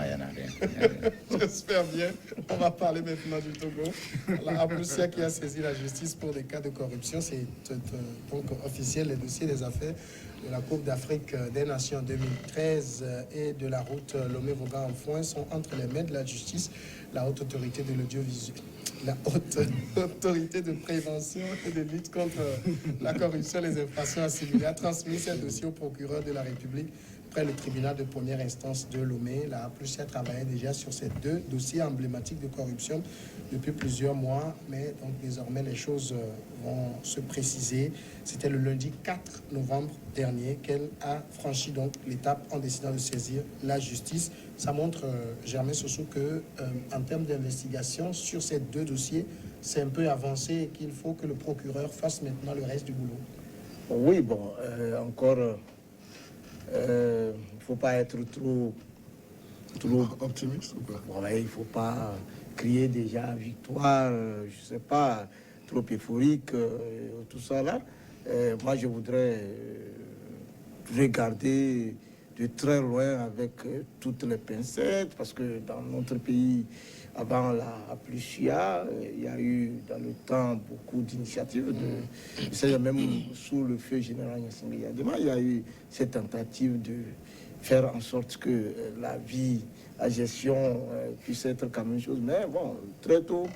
il n'y en a rien. J'espère bien. On va parler maintenant du Togo. La Aplusia qui a saisi la justice pour des cas de corruption, c'est donc officiel. Les dossiers des affaires de la Coupe d'Afrique des Nations 2013 et de la route Lomé-Vogan-Anfoin sont entre les mains de la justice. La haute autorité de l'audiovisuel, la haute autorité de prévention et de lutte contre la corruption et les infractions assimilées a transmis ces dossiers au procureur de la République près le tribunal de première instance de Lomé. La Aplusia travaillait déjà sur ces deux dossiers emblématiques de corruption depuis plusieurs mois, mais donc désormais les choses vont se préciser. C'était le lundi 4 novembre dernier qu'elle a franchi donc l'étape en décidant de saisir la justice. Ça montre, Germain Sossou, que en termes d'investigation sur ces deux dossiers, c'est un peu avancé et qu'il faut que le procureur fasse maintenant le reste du boulot. Oui, bon, encore, il ne faut pas être trop optimiste ou quoi? Bon, il ne faut pas crier déjà victoire, je ne sais pas, trop euphorique, tout ça là. Moi, je voudrais regarder de très loin avec toutes les pincettes, parce que dans notre pays, avant la Aplusia, il y a eu dans le temps beaucoup d'initiatives, même sous le feu général Gnassingbé Yadema, il y a eu cette tentative de faire en sorte que la vie, la gestion puisse être quand même chose. Mais bon, très tôt,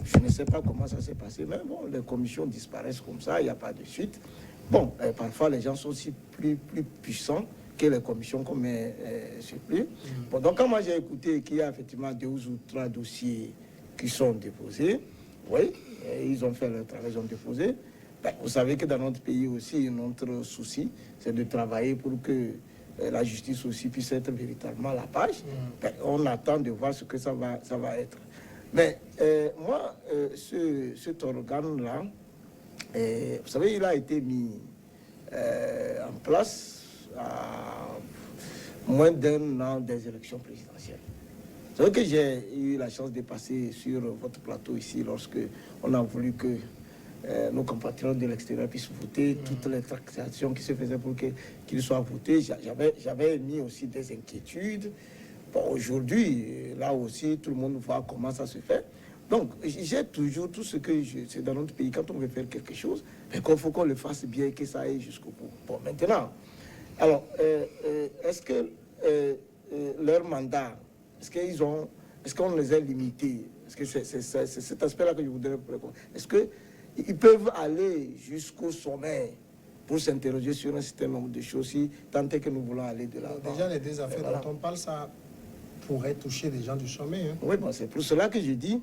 je ne sais pas comment ça s'est passé, mais bon, les commissions disparaissent comme ça, il n'y a pas de suite. Bon, parfois les gens sont aussi plus puissants que les commissions comme c'est plus. Bon, donc quand moi j'ai écouté qu'il y a effectivement 2 ou 3 dossiers qui sont déposés, oui, ils ont fait leur travail, ils ont déposé. Ben, vous savez que dans notre pays aussi, notre souci, c'est de travailler pour que la justice aussi puisse être véritablement la page. Ben, on attend de voir ce que ça va être. Mais moi, cet organe-là, vous savez, il a été mis en place à moins d'1 an des élections présidentielles. C'est vrai que j'ai eu la chance de passer sur votre plateau ici lorsque on a voulu que nos compatriotes de l'extérieur puissent voter, toutes les tractations qui se faisaient pour qu'ils soient votés. J'avais mis aussi des inquiétudes. Bon, aujourd'hui, là aussi, tout le monde voit comment ça se fait. Donc, j'ai toujours tout ce que c'est dans notre pays, quand on veut faire quelque chose, il faut qu'on le fasse bien et que ça aille jusqu'au bout. Bon, maintenant, alors, est-ce que leur mandat, est-ce qu'on les a limités? Est-ce que c'est cet aspect-là que je voudrais répondre? Est-ce qu'ils peuvent aller jusqu'au sommet pour s'interroger sur un certain nombre de choses, si tant est que nous voulons aller de l'avant? Déjà, les deux affaires dont on parle, ça pourrait toucher les gens du sommet. Hein. Oui, bon, c'est pour cela que je dis,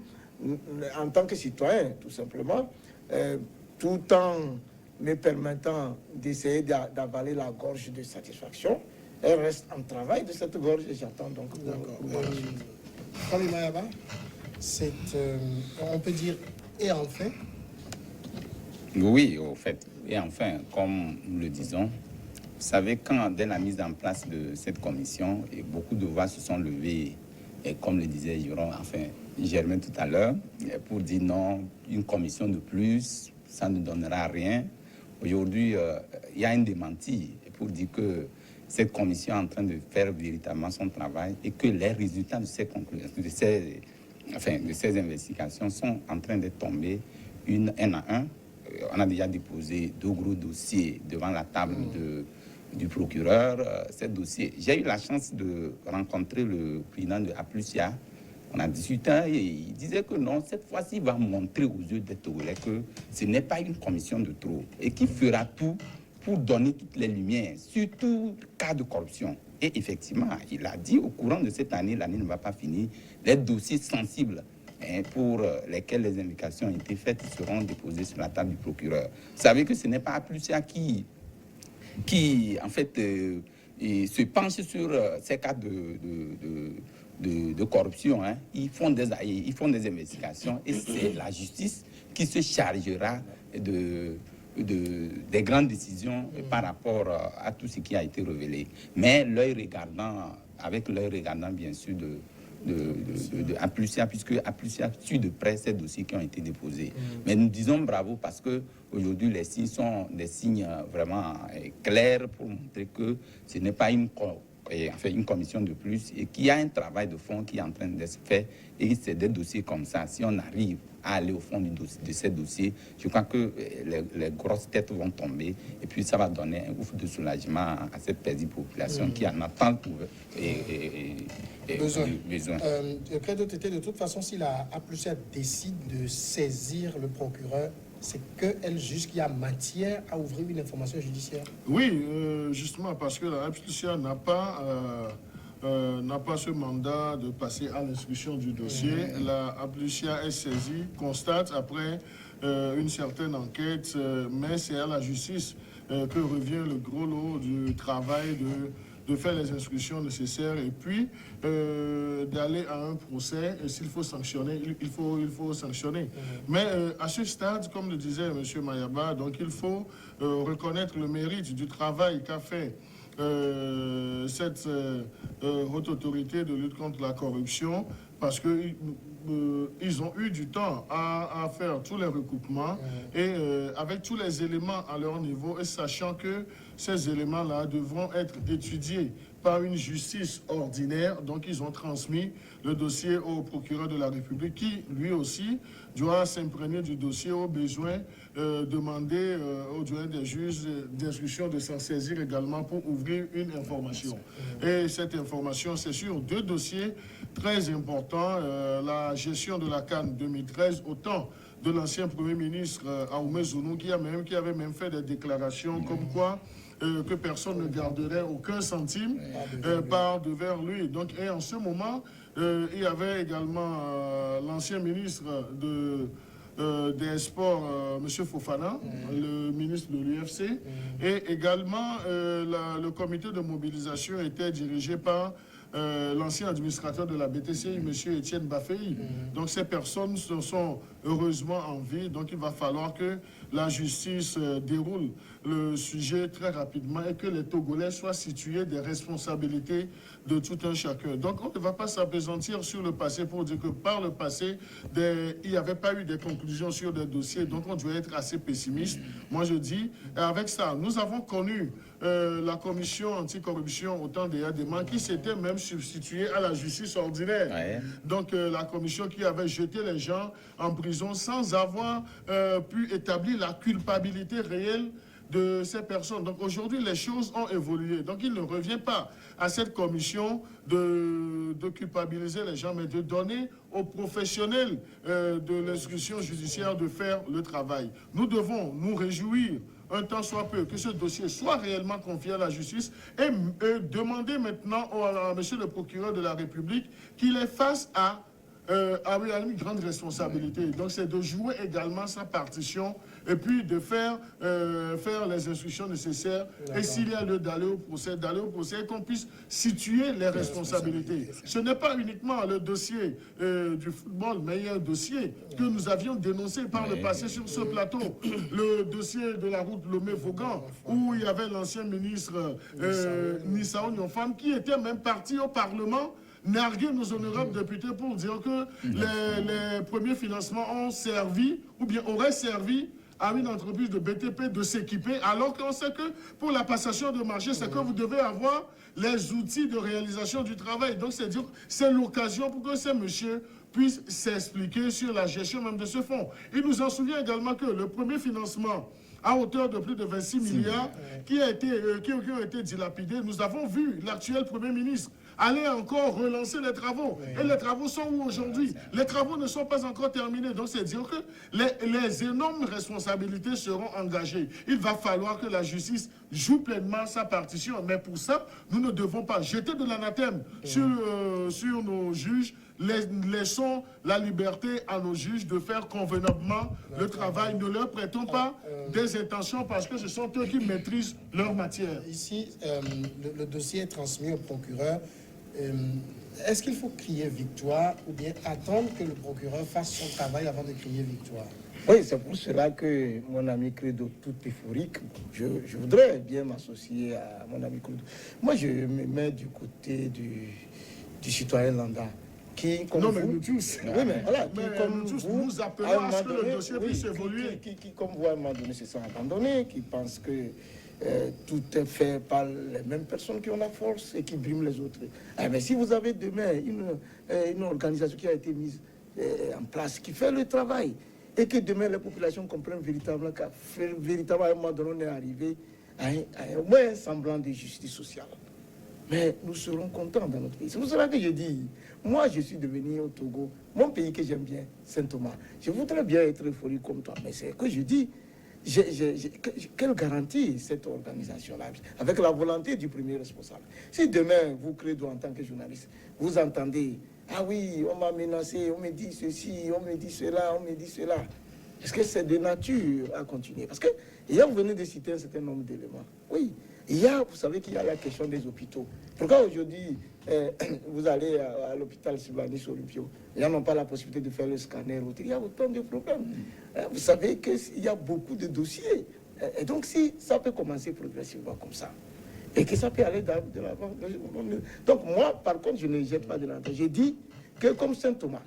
en tant que citoyen, tout simplement, tout en me permettant d'essayer d'avaler la gorge de satisfaction, elle reste en travail de cette gorge et j'attends donc. D'accord. Kami Mayaba, on peut dire et enfin. Oui, au fait. Et enfin, comme nous le disons, vous savez, dès la mise en place de cette commission, et beaucoup de voix se sont levées, et comme le disait Germain tout à l'heure, pour dire non, une commission de plus, ça ne donnera rien. Aujourd'hui, il y a un démenti pour dire que cette commission est en train de faire véritablement son travail et que les résultats de ces conclusions, de ces investigations sont en train de tomber un à un. On a déjà déposé 2 gros dossiers devant la table du procureur. Ces dossiers, j'ai eu la chance de rencontrer le président de Aplusia. On a discuté et il disait que non, cette fois-ci, il va montrer aux yeux des Togolais que ce n'est pas une commission de trop et qu'il fera tout pour donner toutes les lumières sur tout cas de corruption. Et effectivement, il a dit au courant de cette année, l'année ne va pas finir, les dossiers sensibles pour lesquels les indications ont été faites seront déposés sur la table du procureur. Vous savez que ce n'est pas Aplusia qui en fait, se penche sur ces cas de corruption. Hein. Ils font des investigations et c'est la justice qui se chargera des grandes décisions par rapport à tout ce qui a été révélé. Mais avec l'œil regardant bien sûr de Aplusia, puisque Aplusia suit de près ces dossiers qui ont été déposés. Mais nous disons bravo parce que aujourd'hui les signes sont des signes vraiment clairs pour montrer que ce n'est pas une une commission de plus et qui a un travail de fond qui est en train de se faire. Et c'est des dossiers comme ça. Si on arrive à aller au fond de ces dossiers, je crois que les grosses têtes vont tomber et puis ça va donner un ouf de soulagement à cette paisible population qui en a tant besoin. Credo Tété, de toute façon, si la A+C décide de saisir le procureur, c'est qu'elle juge qu'il y a matière à ouvrir une information judiciaire. Oui, justement, parce que la A+C n'a pas ce mandat de passer à l'instruction du dossier. La A+C est saisie, constate après une certaine enquête, mais c'est à la justice que revient le gros lot du travail de faire les instructions nécessaires et puis d'aller à un procès. S'il faut sanctionner, il faut sanctionner. Mais à ce stade, comme le disait M. Mayaba, donc il faut reconnaître le mérite du travail qu'a fait cette haute autorité de lutte contre la corruption, parce qu'ils ont eu du temps à faire tous les recoupements et avec tous les éléments à leur niveau et sachant que ces éléments-là devront être étudiés par une justice ordinaire. Donc, ils ont transmis le dossier au procureur de la République qui, lui aussi, doit s'imprégner du dossier au besoin, demander au doyen des juges d'instruction de s'en saisir également pour ouvrir une information. Et cette information, c'est sur 2 dossiers très importants. La gestion de la CAN 2013, autant de l'ancien Premier ministre Aoumé Zounou qui avait même fait des déclarations comme quoi que personne ne garderait aucun centime par devers lui. Donc, et en ce moment, il y avait également l'ancien ministre des Sports, M. Fofana, le ministre de l'UFC, et également le comité de mobilisation était dirigé par l'ancien administrateur de la BTCI, M. Étienne Baféi. Donc ces personnes sont heureusement en vie, donc il va falloir que la justice déroule le sujet très rapidement et que les Togolais soient situés des responsabilités de tout un chacun. Donc on ne va pas s'appesantir sur le passé pour dire que par le passé, il n'y avait pas eu de conclusions sur des dossiers, donc on doit être assez pessimiste. Moi je dis, avec ça, nous avons connu la commission anticorruption au temps des Yadema qui s'était même substituée à la justice ordinaire. Ouais. Donc la commission qui avait jeté les gens en prison sans avoir pu établir la culpabilité réelle de ces personnes. Donc aujourd'hui, les choses ont évolué. Donc il ne revient pas à cette commission de culpabiliser les gens, mais de donner aux professionnels de l'instruction judiciaire de faire le travail. Nous devons nous réjouir un temps soit peu, que ce dossier soit réellement confié à la justice et demander maintenant à monsieur le procureur de la République qu'il est face à une grande responsabilité. Donc c'est de jouer également sa partition et puis de faire les instructions nécessaires. Et s'il y a lieu d'aller au procès et qu'on puisse situer les responsabilités. Ce n'est pas uniquement le dossier du football, mais il y a un dossier que nous avions dénoncé par le passé sur ce plateau. Le dossier de la route Lomé-Vaugan, où il y avait l'ancien ministre Nissao Nyonfam qui était même parti au Parlement narguer nos honorables députés pour dire que les premiers financements ont servi ou bien auraient servi à une entreprise de BTP de s'équiper, alors qu'on sait que pour la passation de marché, c'est que vous devez avoir les outils de réalisation du travail. Donc, c'est l'occasion pour que ces messieurs puissent s'expliquer sur la gestion même de ce fonds. Il nous en souvient également que le premier financement à hauteur de plus de 26 milliards qui ont été dilapidés, nous avons vu l'actuel Premier ministre aller encore relancer les travaux. Et les travaux sont où aujourd'hui? Les travaux ne sont pas encore terminés. Donc, c'est dire que les énormes responsabilités seront engagées. Il va falloir que la justice joue pleinement sa partition. Mais pour ça, nous ne devons pas jeter de l'anathème sur nos juges. Laissons la liberté à nos juges de faire convenablement le travail. Ne leur prêtons pas des intentions parce que ce sont eux qui maîtrisent leur matière. Ici, le dossier est transmis au procureur. Est-ce qu'il faut crier victoire ou bien attendre que le procureur fasse son travail avant de crier victoire? Oui, c'est pour cela que mon ami Credo, tout euphorique, je voudrais bien m'associer à mon ami Credo. Moi, je me mets du côté du citoyen lambda. Qui, comme non, vous, mais nous tous. Oui, mais voilà, mais comme nous tous, vous, nous appelons à ce que le dossier puisse évoluer. Qui, comme vous, à un moment donné, se sont abandonnés, qui pensent que tout est fait par les mêmes personnes qui ont la force et qui briment les autres. Mais si vous avez demain une organisation qui a été mise en place, qui fait le travail, et que demain les populations comprennent véritablement qu'à un moment donné, on est arrivé à au moins un semblant de justice sociale. Mais nous serons contents dans notre pays. C'est pour cela que je dis, moi je suis devenu au Togo, mon pays que j'aime bien, Saint-Thomas. Je voudrais bien être euphorique comme toi, mais c'est que je dis, quelle garantie cette organisation-là, avec la volonté du premier responsable. Si demain, vous, Credo, en tant que journaliste, vous entendez, ah oui, on m'a menacé, on me dit ceci, on me dit cela, on me dit cela, est-ce que c'est de nature à continuer? Parce que, hier, vous venez de citer un certain nombre d'éléments. Oui, vous savez qu'il y a la question des hôpitaux. Pourquoi aujourd'hui, vous allez à l'hôpital Sylvanis Olympio, ils n'ont pas la possibilité de faire le scanner. Il y a autant de problèmes. Vous savez qu'il y a beaucoup de dossiers. Et donc, si ça peut commencer progressivement comme ça, et que ça peut aller de l'avant. Donc, moi, par contre, je ne jette pas de l'entrée. Je dis que comme Saint-Thomas,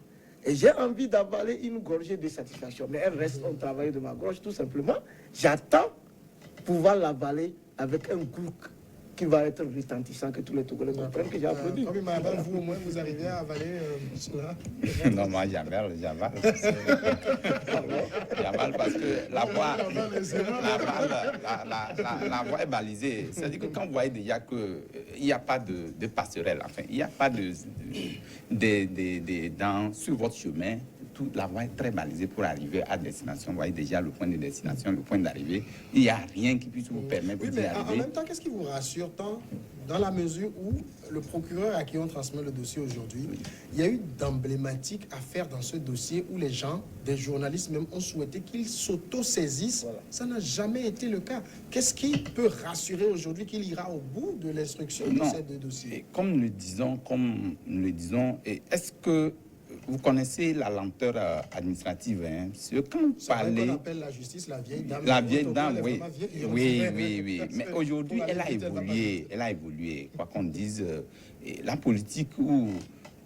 et j'ai envie d'avaler une gorgée de satisfaction, mais elle reste un travail de ma gorge, tout simplement. J'attends pouvoir l'avaler avec un goût qui va être retentissant, que tous les Togolais comprennent que j'ai applaudi. Comme madame, vous au moins, vous arrivez à avaler cela? Non, moi j'avale. J'avale parce que la voie est balisée. C'est-à-dire que quand vous voyez déjà qu'il n'y a pas de passerelle, enfin, il n'y a pas sur votre chemin, la voie est très balisée pour arriver à destination. Vous voyez déjà le point de destination, le point d'arrivée. Il n'y a rien qui puisse vous permettre d'y arriver. En même temps, qu'est-ce qui vous rassure tant dans la mesure où le procureur à qui on transmet le dossier aujourd'hui, il y a eu d'emblématiques affaires dans ce dossier où les gens, des journalistes même, ont souhaité qu'ils s'auto-saisissent. Voilà. Ça n'a jamais été le cas. Qu'est-ce qui peut rassurer aujourd'hui qu'il ira au bout de l'instruction de ces deux dossiers? Comme nous le disons, est-ce que vous connaissez la lenteur administrative, hein? Quand vous parlez... qu'on appelle la justice la vieille dame. La vieille dame, oui. Oui. Mais aujourd'hui, elle a évolué. Quoi qu'on dise, la politique ou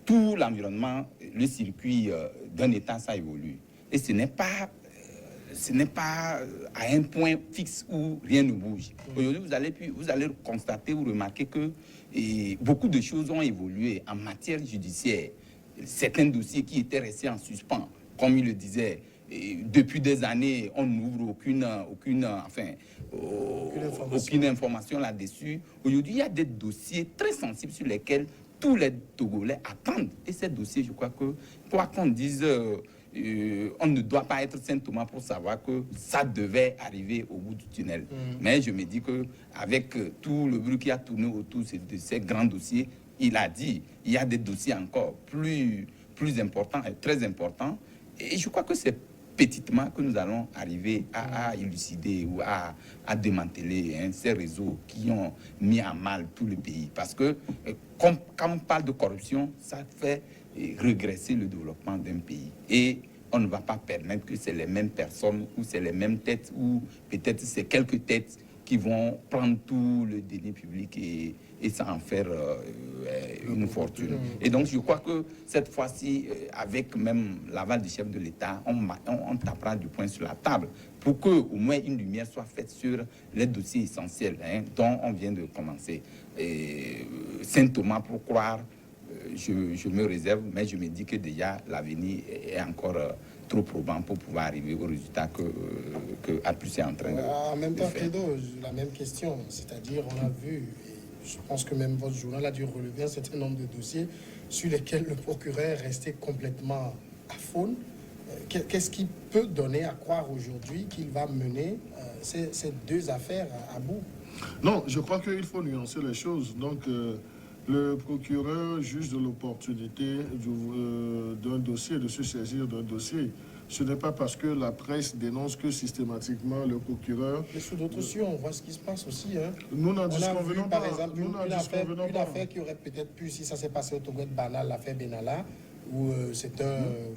tout l'environnement, le circuit d'un État, ça évolue. Et ce n'est pas à un point fixe où rien ne bouge. Aujourd'hui, vous allez constater ou remarquer que beaucoup de choses ont évolué en matière judiciaire. Certains dossiers qui étaient restés en suspens, comme il le disait, depuis des années, on n'ouvre aucune information là-dessus. Aujourd'hui, il y a des dossiers très sensibles sur lesquels tous les Togolais attendent. Et ces dossiers, je crois que, quoi qu'on dise, on ne doit pas être Saint-Thomas pour savoir que ça devait arriver au bout du tunnel. Mais je me dis qu'avec tout le bruit qui a tourné autour de ces grands dossiers, il a dit, il y a des dossiers encore plus importants et très importants. Et je crois que c'est petitement que nous allons arriver à élucider ou à démanteler ces réseaux qui ont mis à mal tout le pays. Parce que quand on parle de corruption, ça fait régresser le développement d'un pays. Et on ne va pas permettre que c'est les mêmes personnes ou c'est les mêmes têtes ou peut-être c'est quelques têtes qui vont prendre tout le denier public et ça en faire une fortune. Et donc, je crois que cette fois-ci, avec même l'aval du chef de l'État, on tapera du poing sur la table pour que au moins une lumière soit faite sur les dossiers essentiels dont on vient de commencer. Saint-Thomas, pour croire, je me réserve, mais je me dis que déjà l'avenir est encore trop probant pour pouvoir arriver au résultat que Apus est en train de En même temps, faire. Credo, la même question, c'est-à-dire on a vu, et je pense que même votre journal a dû relever un certain nombre de dossiers sur lesquels le procureur est resté complètement aphone. Qu'est-ce qui peut donner à croire aujourd'hui qu'il va mener ces deux affaires à bout? Non, je crois qu'il faut nuancer les choses. Donc, le procureur juge de l'opportunité d'un dossier, de se saisir d'un dossier. Ce n'est pas parce que la presse dénonce que systématiquement le procureur... Mais sous d'autres cieux, on voit ce qui se passe aussi. Nous n'en disconvenons pas. Par exemple, une affaire qui aurait peut-être pu, si ça s'est passé au Togo de Banal, l'affaire Benalla, où c'est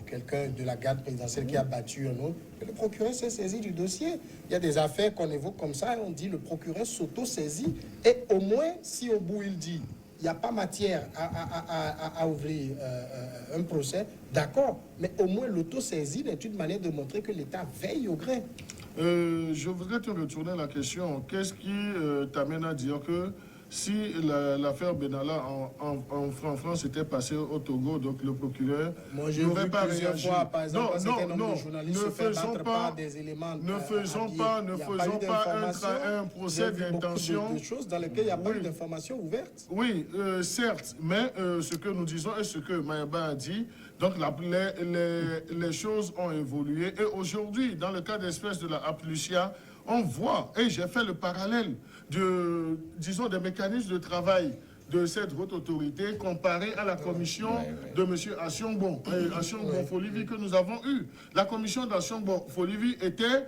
quelqu'un de la garde présidentielle qui a battu un autre. Le procureur s'est saisi du dossier. Il y a des affaires qu'on évoque comme ça, et on dit le procureur s'auto-saisit. Et au moins, si au bout il dit, il n'y a pas matière à ouvrir un procès, d'accord, mais au moins l'autosaisine est une manière de montrer que l'État veille au grain. Je voudrais te retourner la question. Qu'est-ce qui t'amène à dire que si l'affaire Benalla en France était passée au Togo, donc le procureur n'aurait pas réagi? Par exemple, non, ne faisons pas des éléments. Ne faisons pas un procès d'intention. Des choses dans lesquelles il n'y a pas eu d'informations ouvertes. Oui, certes, mais ce que nous disons et ce que Mayaba a dit, donc les choses ont évolué. Et aujourd'hui, dans le cas d'espèce de la Aplucia, on voit, et j'ai fait le parallèle disons, des mécanismes de travail de cette haute autorité comparé à la commission de M. Asyongbo Folivi que nous avons eue. La commission d'Asyongbo Folivi était,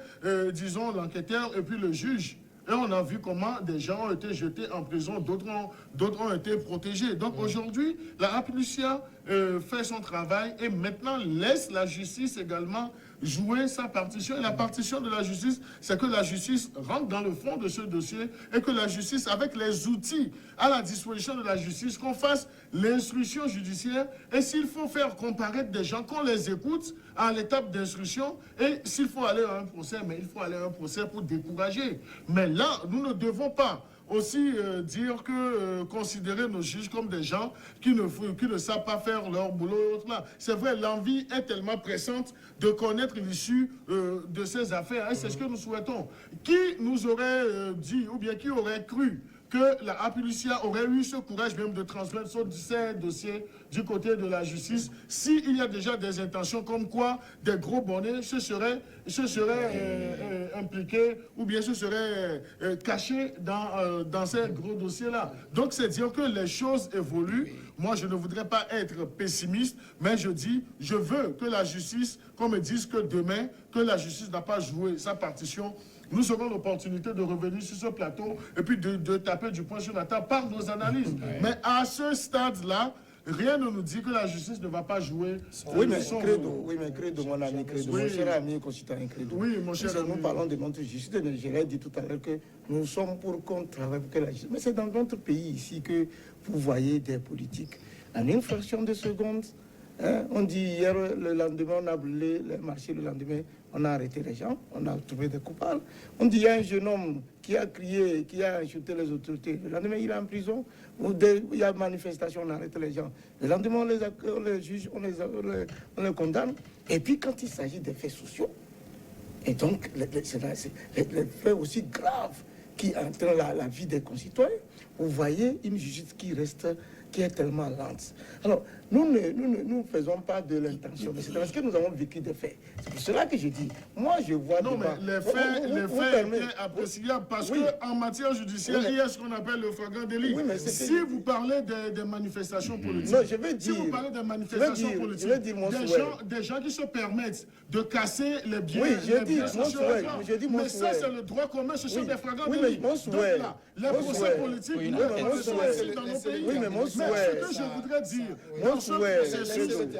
disons, l'enquêteur et puis le juge. Et on a vu comment des gens ont été jetés en prison, d'autres ont été protégés. Donc aujourd'hui, la Aplucia fait son travail et maintenant laisse la justice également jouer sa partition. Et la partition de la justice, c'est que la justice rentre dans le fond de ce dossier et que la justice, avec les outils à la disposition de la justice, qu'on fasse l'instruction judiciaire et s'il faut faire comparaître des gens, qu'on les écoute à l'étape d'instruction et s'il faut aller à un procès, mais il faut aller à un procès pour décourager. Mais là, nous ne devons pas aussi dire que considérer nos juges comme des gens qui ne savent pas faire leur boulot. C'est vrai, l'envie est tellement pressante de connaître l'issue de ces affaires. Et c'est ce que nous souhaitons. Qui nous aurait dit, ou bien qui aurait cru que la Aplucia aurait eu ce courage même de transmettre ces dossiers du côté de la justice s'il y a déjà des intentions comme quoi des gros bonnets se seraient impliqués ou bien se seraient cachés dans ces gros dossiers-là. Donc c'est dire que les choses évoluent. Moi, je ne voudrais pas être pessimiste, mais je dis, je veux que la justice, qu'on me dise que demain, que la justice n'a pas joué sa partition. Nous aurons l'opportunité de revenir sur ce plateau et puis de taper du poing sur la table par nos analyses. Mais à ce stade-là, rien ne nous dit que la justice ne va pas jouer. Oui, mais Credo, mon ami Credo, mon cher ami concitoyen Credo. Oui, mon cher ami. Nous parlons de notre justice, mais je l'ai dit tout à l'heure que nous sommes pour qu'on travaille pour que la justice. Mais c'est dans notre pays ici que vous voyez des politiques. En une fraction de seconde, on dit hier, le lendemain, on a brûlé le marché, le lendemain, on a arrêté les gens, on a trouvé des coupables. On dit, il y a un jeune homme qui a crié, qui a insulté les autorités. Le lendemain, il est en prison. Il y a manifestation, on arrête les gens. Le lendemain, on les juge, on les condamne. Et puis, quand il s'agit des faits sociaux, et donc, les faits aussi graves qui entraînent la vie des concitoyens, vous voyez une justice qui est tellement lente. Alors, nous ne faisons pas de l'intention, mais c'est parce que nous avons vécu des faits. C'est pour cela que je dis, moi je vois... Non, mais les faits étaient appréciables parce qu'en matière judiciaire, il y a ce qu'on appelle le flagrant délit. Oui, si vous parlez des manifestations politiques, non, je vais dire, si vous parlez des manifestations politiques, des gens qui se permettent de casser les biens, sociaux, mais ça c'est le droit commun, ce sont des flagrants délits. Donc là, les procès politiques, dans nos pays. Oui, mais mon souhait... Mais ce que je voudrais dire,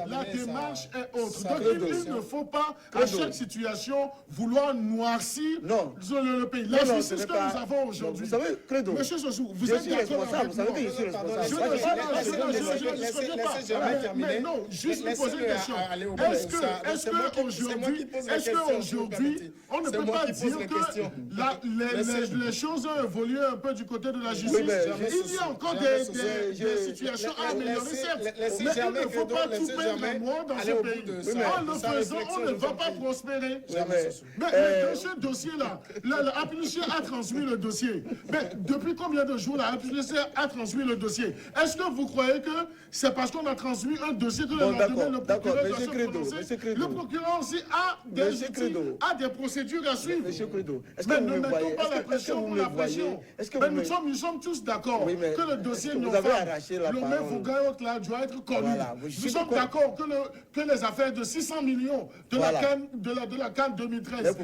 la démarche est autre. Donc il ne faut pas, à chaque situation, vouloir noircir le pays. La justice que nous avons aujourd'hui. Vous savez, Credo, monsieur Sosou, vous êtes responsable. Vous savez que je suis responsable. Mais non, juste vous poser une question. Est-ce qu'aujourd'hui, on ne peut pas dire que les choses ont évolué un peu du côté de la justice? Il y a encore des situations à améliorer, certes. Mais il ne faut pas tout peindre en noir dans ce pays. En le faisant, on ne va pas prospérer. Mais dans ce dossier-là, la Aplucia a transmis le dossier. Mais depuis combien de jours la Aplucia a transmis le dossier? Est-ce que vous croyez que c'est parce qu'on a transmis un dossier que le lendemain, le procureur doit se prononcer? Le procureur aussi a des procédures à suivre. Mais ne mettons pas la pression pour la pression. Mais nous sommes tous d'accord que le dossier nous le Vougayoc là doit être connu. Nous sommes d'accord que les affaires de 600 millions de la CAN 2013,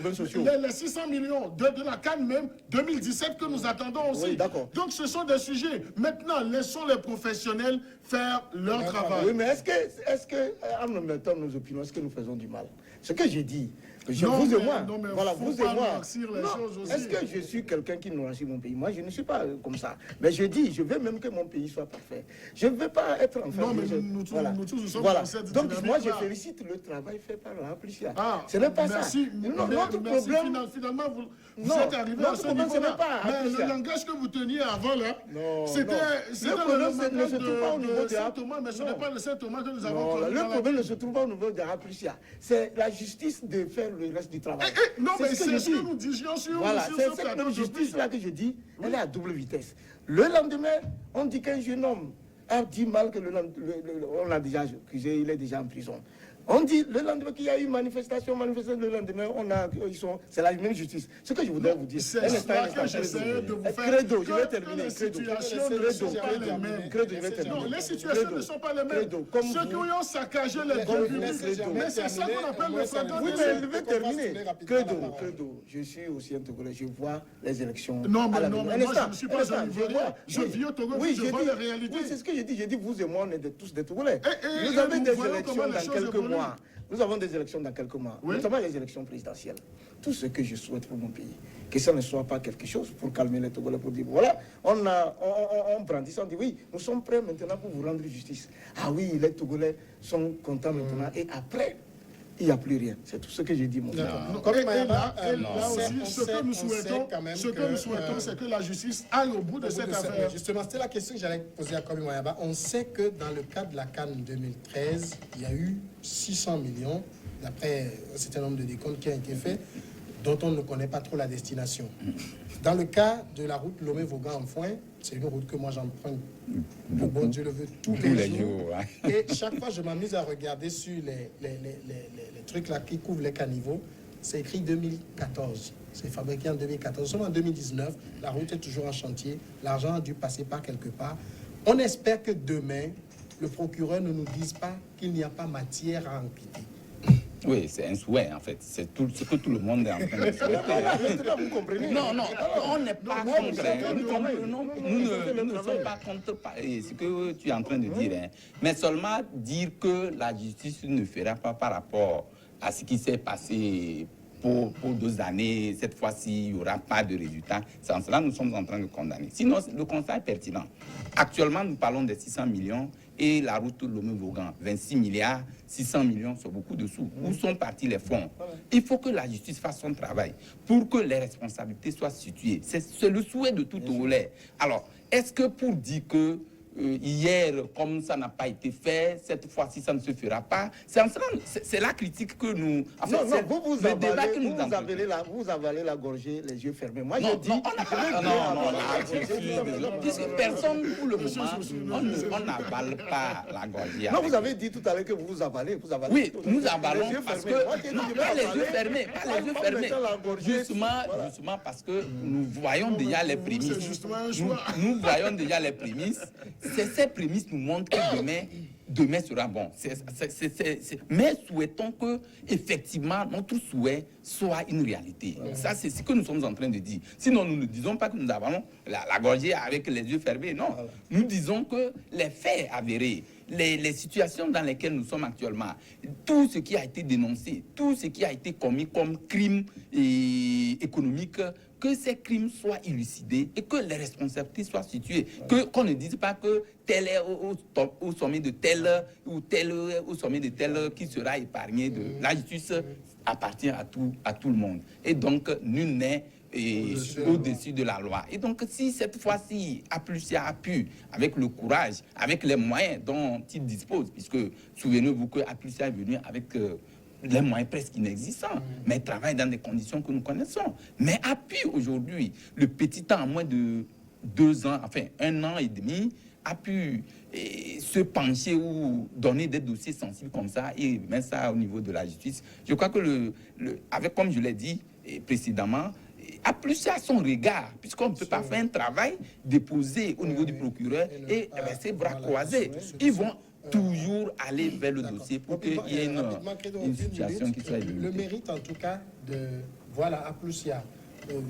les 600 millions de la CAN même 2017 que nous attendons aussi. Donc ce sont des sujets. Maintenant, laissons les professionnels faire leur travail. Oui, mais est-ce que en mettant nos opinions, est-ce que nous faisons du mal? Ce que j'ai dit, Vous et moi. Non, mais Voilà, faut vous pas et moi. noircir les choses aussi. Est-ce que je suis quelqu'un qui noircit mon pays? Moi, je ne suis pas comme ça. Mais je dis, je veux même que mon pays soit parfait. Je ne veux pas être en Non, mais nous tous nous sommes dans cette Donc, moi, je dynamique-là. félicite le travail fait par la Applucia. Ah, Ce n'est pas merci, ça. Notre merci. problème... Finalement, vous Non, êtes arrivé à notre ce problème, ce niveau-là. n'est pas Mais Applucia. le langage que vous teniez avant, là, Non, c'était le problème ne se trouve pas au niveau de Saint-Thomas, mais ce n'est pas le Saint-Thomas que nous avons Non, connu le dans la problème vie. ne se trouve pas au niveau de la Applucia. C'est la justice de faire le reste du travail. Non, mais ce que c'est je ce que dis. nous disions sur Voilà, sur c'est ce cette plateau même depuis. justice-là que je dis, elle est à double vitesse. Le lendemain, on dit qu'un jeune homme a dit mal que on a déjà accusé, il est déjà en prison. On dit le lendemain qu'il y a eu manifestation, le lendemain, c'est la même justice. Ce que je voudrais vous dire, C'est cela que j'essayais de vous faire. Credo, je vais Que terminer. les situations Credo, ne sont pas les mêmes. Credo, je vais terminer. Non, les situations ne sont pas les mêmes. Credo, comme Ceux vous- qui ont saccagé les Comme biens vous- publics, mais c'est ça qu'on appelle le flagrant Oui, délit. mais je vais terminer. Credo, parole. Credo, je suis aussi un Togolais, je vois les élections. Non, mais à la non, maison. mais Un moi, instant, je ne suis pas instant, un Ivoirien. Je oui. vis au Togo, Oui, je j'ai vois dit- les réalités. Oui, c'est ce que j'ai dit. J'ai dit, vous et moi, on est tous des Togolais. Et Nous avons nous des voyons élections comment les dans choses quelques évoluent. mois. Nous avons des élections dans quelques mois, Oui. notamment les élections présidentielles. Tout ce que je souhaite pour mon pays, que ça ne soit pas quelque chose pour calmer les Togolais, pour dire, voilà, on brandit ça, on dit, oui, nous sommes prêts maintenant pour vous rendre justice. Ah oui, les Togolais sont contents maintenant, et après, il n'y a plus rien. C'est tout ce que j'ai dit, mon frère. Non, Comme et Mayaba, là aussi, on ce sait que nous souhaitons, quand même ce que nous souhaitons, c'est que la justice aille au bout de cette affaire. Justement, c'était la question que j'allais poser à Komi Mayaba. On sait que dans le cadre de la Cannes 2013, il y a eu 600 millions, d'après un certain nombre de décomptes qui ont été faits, dont on ne connaît pas trop la destination. Dans le cas de la route Lomé-Vaughan-en-Foin, c'est une route que moi j'emprunte, le bon Dieu le veut, tous les jours. ouais. Et chaque fois, je m'amuse à regarder sur les trucs là qui couvrent les caniveaux. C'est écrit 2014. C'est fabriqué en 2014. Nous sommes en 2019. La route est toujours en chantier. L'argent a dû passer par quelque part. On espère que demain, le procureur ne nous dise pas qu'il n'y a pas matière à enquêter. Oui, c'est un souhait en fait. C'est tout ce que tout le monde est en train de souhaiter. Maintenant, vous comprenez. Non, non, on n'est pas Non, contre. Nous ne sommes pas contre ce que tu es en train de dire. Hein. Mais seulement dire que la justice ne fera pas par rapport à ce qui s'est passé pour 2 années. Cette fois-ci, il n'y aura pas de résultat. C'est en cela que nous sommes en train de condamner. Sinon, le constat est pertinent. Actuellement, nous parlons des 600 millions et la route Lomé-Vaughan, 26 milliards, 600 millions, c'est beaucoup de sous. Où sont partis les fonds? Il faut que la justice fasse son travail pour que les responsabilités soient situées. C'est le souhait de tout Togolais. Alors, est-ce que pour dire que hier, comme ça n'a pas été fait, cette fois-ci, ça ne se fera pas. C'est la critique que nous... Enfin, Non, non, vous avalez la gorgée, les yeux fermés. Moi, je dis... Non, puisque personne, pour le moment, on n'avale pas la gorgée. Non, vous avez dit tout à l'heure que vous avalez. Oui, nous avalons parce que... Non, pas les yeux fermés, pas les yeux fermés. Justement parce que nous voyons déjà les prémices. Nous voyons déjà les prémices. Ces prémices nous montrent que demain sera bon. Mais souhaitons que, effectivement, notre souhait soit une réalité. Ça, c'est ce que nous sommes en train de dire. Sinon, nous ne disons pas que nous avons la gorgée avec les yeux fermés. Non. Nous disons que les faits avérés, les situations dans lesquelles nous sommes actuellement, tout ce qui a été dénoncé, tout ce qui a été commis comme crime économique, que ces crimes soient élucidés et que les responsabilités soient situées. Qu'on ne dise pas que tel est au sommet de tel ou tel au sommet de tel qui sera épargné. La justice appartient à tout le monde. Et donc, nul n'est au-dessus de la loi. Et donc, si cette fois-ci, Applucia a pu, avec le courage, avec les moyens dont il dispose, puisque souvenez-vous que Applucia est venu avec... les moyens presque inexistants, mais travaille dans des conditions que nous connaissons. Mais appuie aujourd'hui, le petit temps, en moins de 2 ans, enfin 1 an et demi, a pu se pencher ou donner des dossiers sensibles comme ça et mettre ça au niveau de la justice. Je crois que, avec, comme je l'ai dit précédemment, Applucia son regard, puisqu'on ne peut pas faire un travail déposé au niveau du procureur et ses bras croisés. Ils vont toujours aller vers le dossier pour qu'il y ait une situation qui soit évoluée. Le mérite en tout cas de, voilà, Applucia,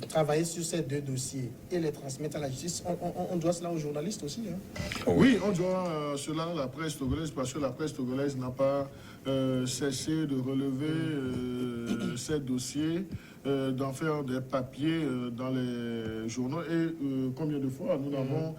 travailler sur ces 2 dossiers et les transmettre à la justice, on doit cela aux journalistes aussi. Hein. Oui, on doit cela à la presse togolaise parce que la presse togolaise n'a pas cessé de relever ces dossiers, d'en faire des papiers dans les journaux. Et combien de fois nous avons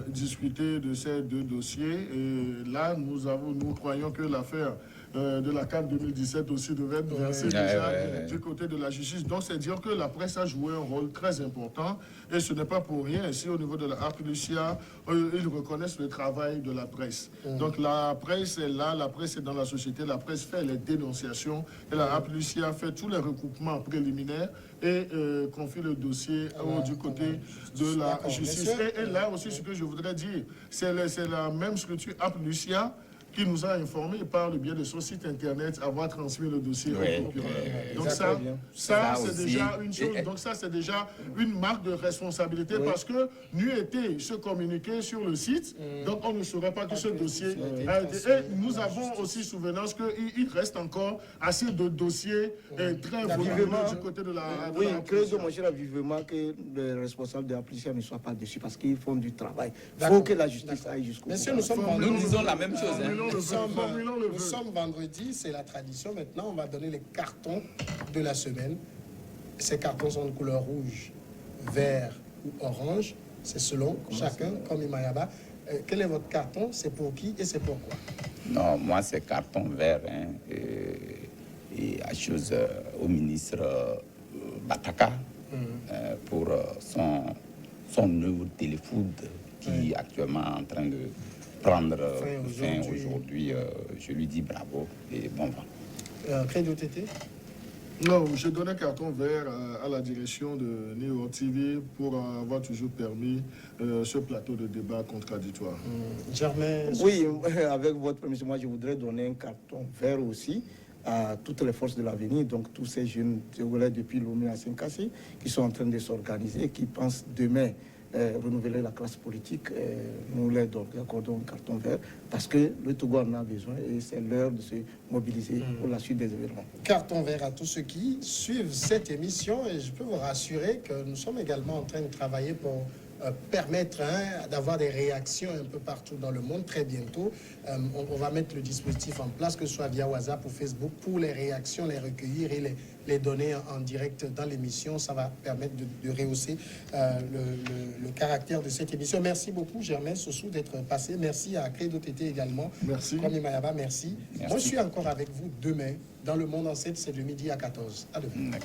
discuté de ces 2 dossiers. Et là, nous croyons que l'affaire de la CAN 2017 aussi devait être versée déjà du côté de la justice. Donc, c'est dire que la presse a joué un rôle très important et ce n'est pas pour rien. Ici, au niveau de la Lucia, ils reconnaissent le travail de la presse. Donc, la presse est là, la presse est dans la société, la presse fait les dénonciations et la Lucia fait tous les recoupements préliminaires et confie le dossier du côté de la justice. Et là aussi, ce que je voudrais dire, c'est la même structure Lucia qui nous a informé par le biais de son site internet avoir transmis le dossier au procureur. Donc ça c'est déjà une chose. Donc ça c'est déjà une marque de responsabilité parce que n'eût été ce communiqué sur le site, donc on ne saurait pas que ce dossier a été. Et nous avons aussi souvenance qu'il reste encore assez de dossiers très volumineux du côté de la. Oui, moi je vivement que les responsables de la police ne soient pas dessus parce qu'ils font du travail. Il faut que la justice aille jusqu'au bout. Messieurs, nous disons la même chose. Nous sommes vendredi, c'est la tradition. Maintenant, on va donner les cartons de la semaine. Ces cartons sont de couleur rouge, vert ou orange. C'est selon chacun, comme Imayaba. Quel est votre carton? C'est pour qui et c'est pourquoi? Non, moi, c'est carton vert. Hein, et à chose au ministre Bataka pour son œuvre Téléfood qui est actuellement en train de prendre fin aujourd'hui. Je lui dis bravo et bon vent. Crédit OTT? Non, je donnais carton vert à la direction de Neo TV pour avoir toujours permis ce plateau de débat contradictoire. Germain? Oui, avec votre permission, moi je voudrais donner un carton vert aussi à toutes les forces de l'avenir, donc tous ces jeunes Togolais depuis Lomé à Saint-Cassé qui sont en train de s'organiser, qui pensent demain renouveler la classe politique. Nous leur accordons un carton vert parce que le Togo en a besoin et c'est l'heure de se mobiliser pour la suite des événements. Carton vert à tous ceux qui suivent cette émission et je peux vous rassurer que nous sommes également en train de travailler pour permettre d'avoir des réactions un peu partout dans le monde très bientôt. On va mettre le dispositif en place, que ce soit via WhatsApp ou Facebook, pour les réactions, les recueillir et les donner en direct dans l'émission. Ça va permettre de rehausser le caractère de cette émission. Merci beaucoup, Germain Sossou, d'être passé. Merci à Credo TT également. Merci. Kwame Mayaba, merci. Moi, je suis encore avec vous demain. Dans le monde en 7, c'est de midi à 14. À demain.